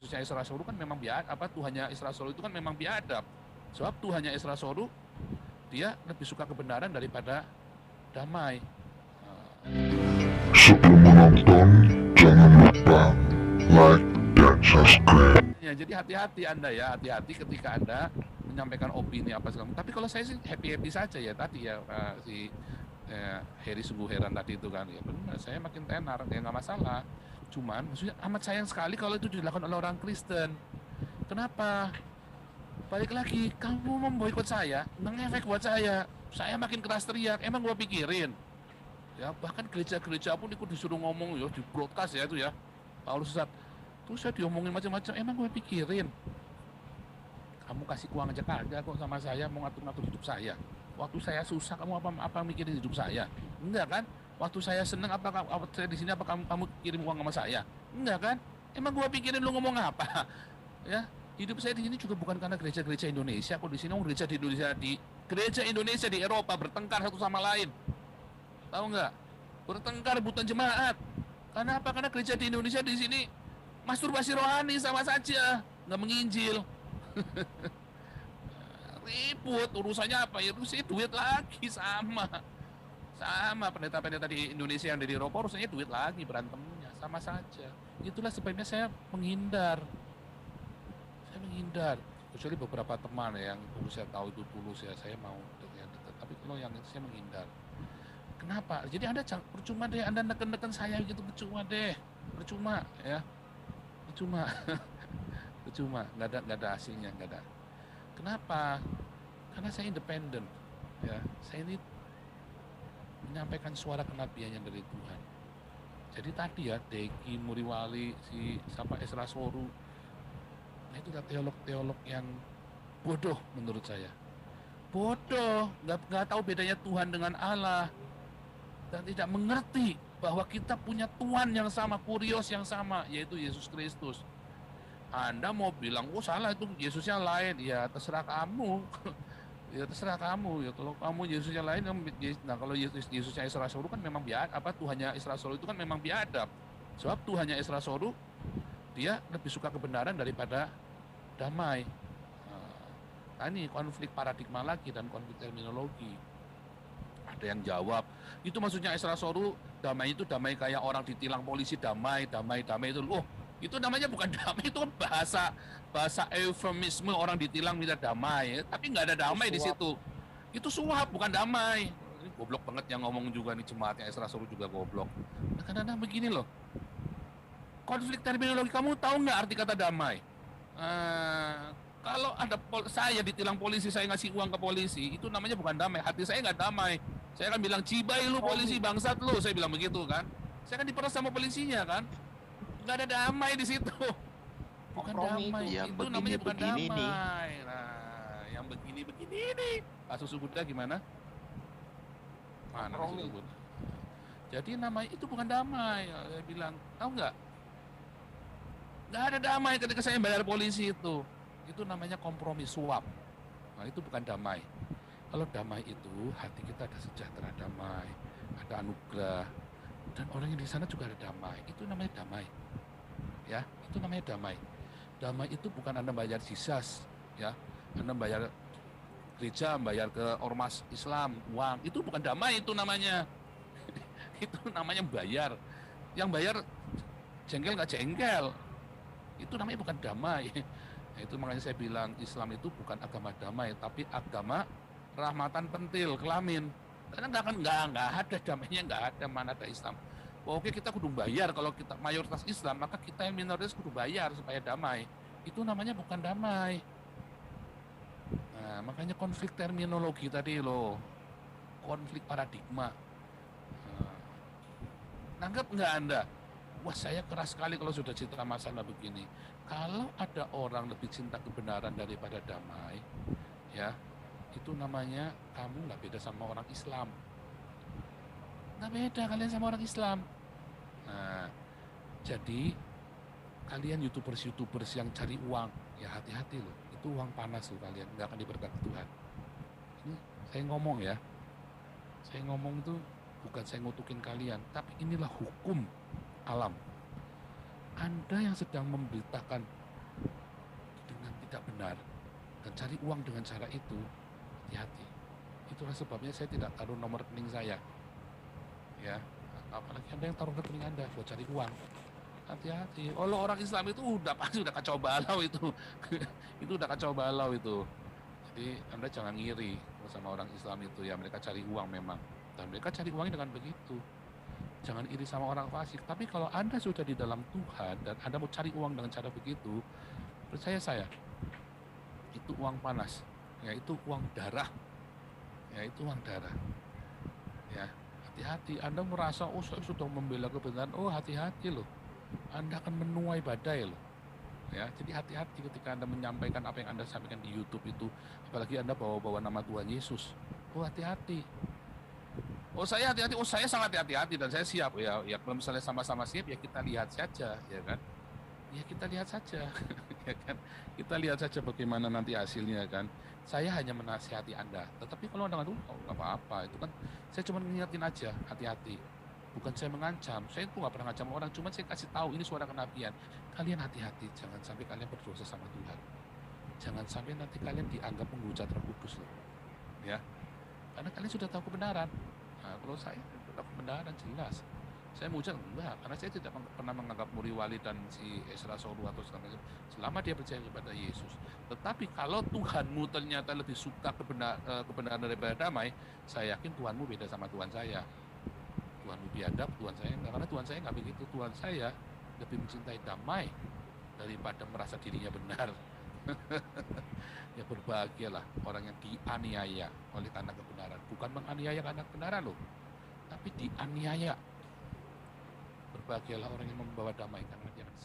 Yesusnya Isra Soru kan memang Tuhannya Isra Soru itu kan memang biadab. Sebab Tuhannya Isra Soru dia lebih suka kebenaran daripada damai. Sebelum menonton, jangan lupa like dan subscribe. Ya, jadi hati-hati Anda ya, hati-hati ketika Anda menyampaikan opini apa segala macam. Tapi kalau saya sih happy-happy saja ya tadi ya si Heri sungguh heran tadi itu kan, ya benar, saya makin tenar, ya nggak masalah. Cuman maksudnya amat sayang sekali kalau itu dilakukan oleh orang Kristen. Kenapa? Balik lagi, kamu memboikot saya, mengefek buat saya makin keras teriak, emang gua pikirin. Ya bahkan gereja-gereja pun ikut disuruh ngomong ya, di broadcast ya itu ya. Paulus sesat. Terus saya diomongin macam-macam, emang gue pikirin. Kamu kasih uang aja kagak kok sama saya, mau ngatur-ngatur hidup saya. Waktu saya susah, kamu apa mikirin hidup saya? Enggak kan? Waktu saya seneng, saya di sini apa kamu kirim uang sama saya? Enggak kan? Emang gue pikirin lu ngomong apa? Ya, hidup saya di sini juga bukan karena gereja-gereja Indonesia. Kok di sini gereja Indonesia di Eropa bertengkar satu sama lain. Tahu nggak? Bertengkar rebutan jemaat. Karena apa? Karena gereja di Indonesia di sini masturbasi rohani sama saja, nggak menginjil. Ribut, urusannya apa ya? Urusannya duit lagi, sama pendeta-pendeta di Indonesia yang dari Eropa urusannya duit lagi, berantemnya sama saja. Itulah sebabnya saya menghindar, kecuali beberapa teman yang dulu saya tahu itu tulus ya, saya mau yang dekat, tapi kalau yang itu saya menghindar. Kenapa? Jadi Anda percuma deh, Anda neken-neken saya gitu, percuma ya, percuma, nggak ada hasilnya, nggak ada. Kenapa? Karena saya independen, ya. Saya ini menyampaikan suara kenabiannya dari Tuhan. Jadi tadi ya, Deki Muriwali, si Esra Soru, nah itu teolog-teolog yang bodoh menurut saya. Bodoh, nggak tahu bedanya Tuhan dengan Allah, dan tidak mengerti bahwa kita punya Tuhan yang sama, kurios yang sama, yaitu Yesus Kristus. Anda mau bilang, oh salah itu Yesusnya lain, ya terserah kamu. Ya terserah kamu ya, kalau kamu Yesusnya lain. Nah kalau Yesusnya Isra Soru kan memang Tuhannya Isra Soru itu kan memang biadab. Sebab Tuhannya Isra Soru dia lebih suka kebenaran daripada damai. Nah ini konflik paradigma lagi dan konflik terminologi. Ada yang jawab, itu maksudnya Isra Soru damai itu damai kayak orang ditilang polisi, damai itu. Oh, itu namanya bukan damai, itu bahasa eufemisme, orang ditilang minta damai, tapi nggak ada damai di situ. Itu suap, bukan damai. Ini goblok banget yang ngomong juga nih, jemaatnya Isra Soru juga goblok. Nah, karena begini loh, konflik terminologi, kamu tahu nggak arti kata damai? Kalau ada saya ditilang polisi, saya ngasih uang ke polisi, itu namanya bukan damai. Hati saya nggak damai. Saya kan bilang, cibai lu polisi, bangsat lu, saya bilang begitu kan. Saya kan diperas sama polisinya kan. Nggak ada damai di situ. Bukan damai, yang itu namanya bukan damai. nih. Nah, yang begini-begini ini. Kasus Buddha gimana? Mana kasus Buddha? Jadi namanya itu bukan damai. Saya bilang, tahu nggak? Nggak ada damai ketika saya bayar polisi itu. Itu namanya kompromi, suap. Nah, itu bukan damai. Kalau damai itu hati kita ada sejahtera, damai, ada anugerah, dan orang yang di sana juga ada damai. Itu namanya damai. Ya, itu namanya damai. Damai itu bukan Anda bayar sisas, ya. Anda bayar gereja, bayar ke ormas Islam, uang. Itu bukan damai, itu namanya. Itu namanya bayar. Yang bayar jengkel nggak jengkel. Itu namanya bukan damai. Nah, itu makanya saya bilang Islam itu bukan agama damai, tapi agama rahmatan pentil, kelamin. Karena nggak ada damainya, nggak ada, mana ada Islam. Oke, kita kudu bayar, kalau kita mayoritas Islam, maka kita yang minoritas kudu bayar supaya damai. Itu namanya bukan damai. Nah, makanya konflik terminologi tadi loh, konflik paradigma. Nanggap nggak Anda? Wah, saya keras sekali kalau sudah cerita masalah begini. Kalau ada orang lebih cinta kebenaran daripada damai, ya, itu namanya kamu nggak beda sama orang Islam. Nggak beda kalian sama orang Islam. Nah, jadi kalian YouTubers yang cari uang, ya hati-hati loh. Itu uang panas loh kalian, nggak akan diberkati Tuhan. Ini saya ngomong ya. Saya ngomong itu bukan saya ngutukin kalian, tapi inilah hukum alam. Anda yang sedang memberitakan cari uang dengan cara itu, hati-hati. Itulah sebabnya saya tidak taruh nomor rekening saya. Ya, apalagi Anda yang taruh rekening Anda buat cari uang. Hati-hati. Kalau orang Islam itu pasti udah kacau balau itu. Itu udah kacau balau itu. Jadi Anda jangan ngiri sama orang Islam itu ya, mereka cari uang memang. Dan mereka cari uangnya dengan begitu. Jangan iri sama orang fasik. Tapi kalau Anda sudah di dalam Tuhan dan Anda mau cari uang dengan cara begitu, percaya saya, itu uang panas. Ya, itu uang darah. Ya, itu uang darah. Ya, hati-hati. Anda merasa, oh saya sudah membela kebenaran. Oh, hati-hati loh. Anda akan menuai badai loh. Ya, jadi hati-hati ketika Anda menyampaikan apa yang Anda sampaikan di YouTube itu, apalagi Anda bawa-bawa nama Tuhan Yesus. Oh, hati-hati. Oh, saya hati-hati. Oh, saya sangat hati-hati dan saya siap. Ya, ya kalau misalnya sama-sama siap ya kita lihat saja, ya kan? Ya kita lihat saja, ya kan? Kita lihat saja bagaimana nanti hasilnya kan. Saya hanya menasihati Anda. Tetapi kalau Anda nggak nggak apa-apa, itu kan saya cuma ngingetin aja, hati-hati. Bukan saya mengancam, saya itu nggak pernah ngancam orang, cuma saya kasih tahu ini suara kenabian. Kalian hati-hati, jangan sampai kalian berdosa sama Tuhan. Jangan sampai nanti kalian dianggap menghujat Roh Kudus loh. Ya, karena kalian sudah tahu kebenaran. Nah, kalau saya tahu kebenaran jelas. Saya menghujat enggak, karena saya tidak pernah menganggap Muri Wali dan si Esra Solu atau selama dia percaya kepada Yesus. Tetapi kalau Tuhanmu ternyata lebih suka kebenaran daripada damai, saya yakin Tuhanmu beda sama Tuhan saya. Tuhanmu biadab, Tuhan saya enggak. Karena Tuhan saya enggak begitu. Tuhan saya lebih mencintai damai daripada merasa dirinya benar. Ya berbahagialah orang yang dianiaya oleh karena kebenaran. Bukan menganiaya karena kebenaran loh, tapi dianiaya. Berbahagialah orang yang membawa damai karena dia akan